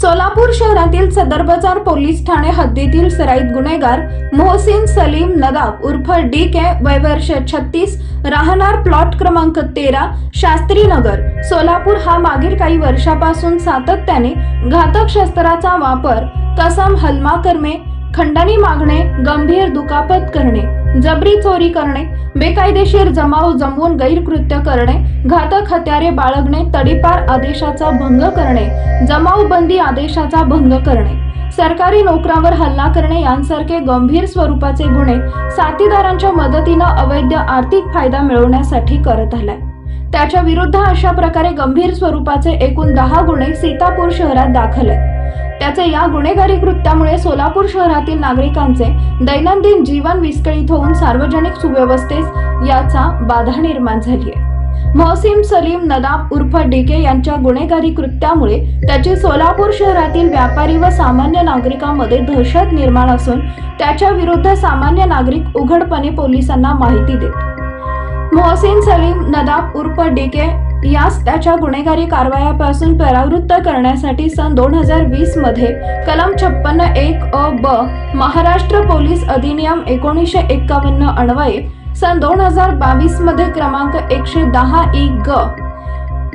सोलापूर शहरातील सदर बाजार पोलीस ठाणे हद्दीतील सराईत गुन्हेगार मोहसिन सलीम नदाब उर्फ DK वय वर्ष 36 राहणार प्लॉट क्रमांक 13 शास्त्री नगर सोलापूर हा मागील काही वर्षापासून सातत्याने घातक शस्त्राचा वापर, कसम हल्ला करणे, खंडणी मागणे, गंभीर दुखापत करणे, जबरी चोरी करणे, बेकायदेशीर जमाव जमवून गैरकृत्य करणे, घातक हत्यारे बाळगणे, तडीपार आदेशाचा भंग करणे, जमावबंदी आदेशाचा भंग करणे, सरकारी नोकरांवर हल्ला करणे यांसारखे गंभीर स्वरूपाचे गुन्हे साथीदारांच्या मदतीने अवैध आर्थिक फायदा मिळवण्यासाठी करत आलाय। त्याच्या विरुद्ध अशा प्रकारे गंभीर स्वरूपाचे एकूण 10 गुन्हे सीतापूर शहरात दाखल आहेत। त्याचे या गुन्हेगारी कृत्यामुळे सोलापूर शहरातील नागरिकांचे दैनंदिन जीवन विस्कळीत होऊन सार्वजनिक सुव्यवस्थेस याचा बाधा निर्माण झाली आहे। मोहसिन सलीम नदाब उर्फ DK यांच्या गुन्हेगारी कृत्यामुळे त्याची सोलापूर शहरातील व्यापारी व सामान्य नागरिकांमध्ये दहशत निर्माण असून त्याच्या विरुद्ध सामान्य नागरिक उघडपणे पोलिसांना माहिती देत। मोहसिन सलीम नदाब उर्फ DK यास त्याच्या गुन्हेगारी कारवायापासून परावृत्त करण्यासाठी सन 2020 मध्ये कलम 56(1)(a)(ब) महाराष्ट्र पोलीस अधिनियम 1951 अन्वये सन 2022 मध्ये क्रमांक 110(e)(g)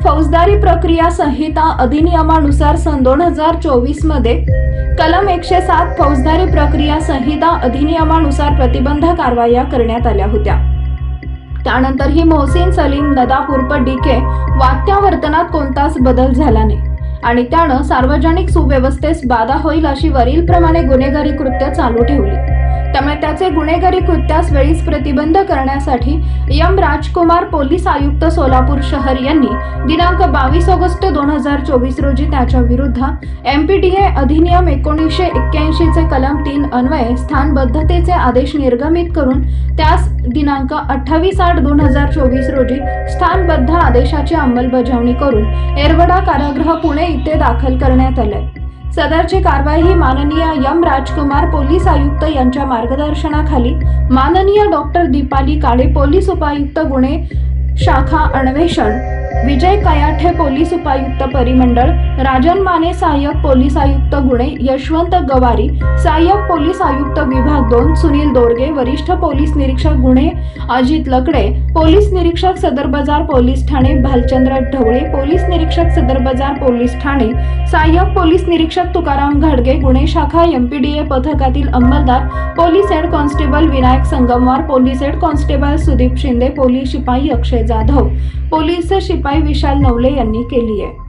फौजदारी प्रक्रिया संहिता अधिनियमानुसार सन 2024 मध्ये कलम 107 फौजदारी प्रक्रिया संहिता अधिनियमानुसार प्रतिबंध कारवाया करण्यात आल्या होत्या। त्यानंतर ही मोहसिन सलीम नदाब उर्फ DK वागत्या वर्तनात कोणताच बदल झाला नाही आणि त्यानं सार्वजनिक सुव्यवस्थेस बाधा होईल अशी वरील प्रमाणे गुन्हेगारी कृत्य चालू ठेवली। त्यामुळे त्याचे गुन्हेगारी कृत्यास वेळीच प्रतिबंध करण्यासाठी एम राजकुमार पोलीस आयुक्त सोलापूर शहर यांनी दिनांक 22 ऑगस्ट 2024 रोजी त्याच्या विरुद्ध MPDA अधिनियम 1981 चे कलम 3 अन्वये स्थानबद्धतेचे आदेश निर्गमित करून त्यास दिनांक 28/8/2024 रोजी स्थानबद्ध आदेशाची अंमलबजावणी करून येरवडा कारागृह पुणे इथे दाखल करण्यात आले। सदरची कारवाई ही माननीय एम राजकुमार पोलीस आयुक्त यांच्या मार्गदर्शनाखाली माननीय डॉक्टर दीपाली काळे पोलीस उपायुक्त गुन्हे शाखा अन्वेषण, विजय कयाठे पोलीस उपायुक्त परिमंडळ, राजन माने सहाय्यक पोलीस आयुक्त गुन्हे, यशवंत गवारी सहाय्यक पोलीस आयुक्त विभाग 2, सुनील दोरगे वरिष्ठ पोलीस निरीक्षक गुन्हे, अजित लकडे पोलीस निरीक्षक सदर बाजार पोलीस ठाणे, भालचंद्र ढवळे पोलीस निरीक्षक सदर बाजार पोलीस ठाणे, सहाय्यक पोलीस निरीक्षक तुकाराम घाडगे गुन्हे शाखा MPDA पथकातील अंमलदार police head constable Vinayak Sangamwar, police head constable Sudeep Shinde, police शिपाई अक्षय जाधव, पोलीस शिपाई विशाल नवले यांनी केली आहे।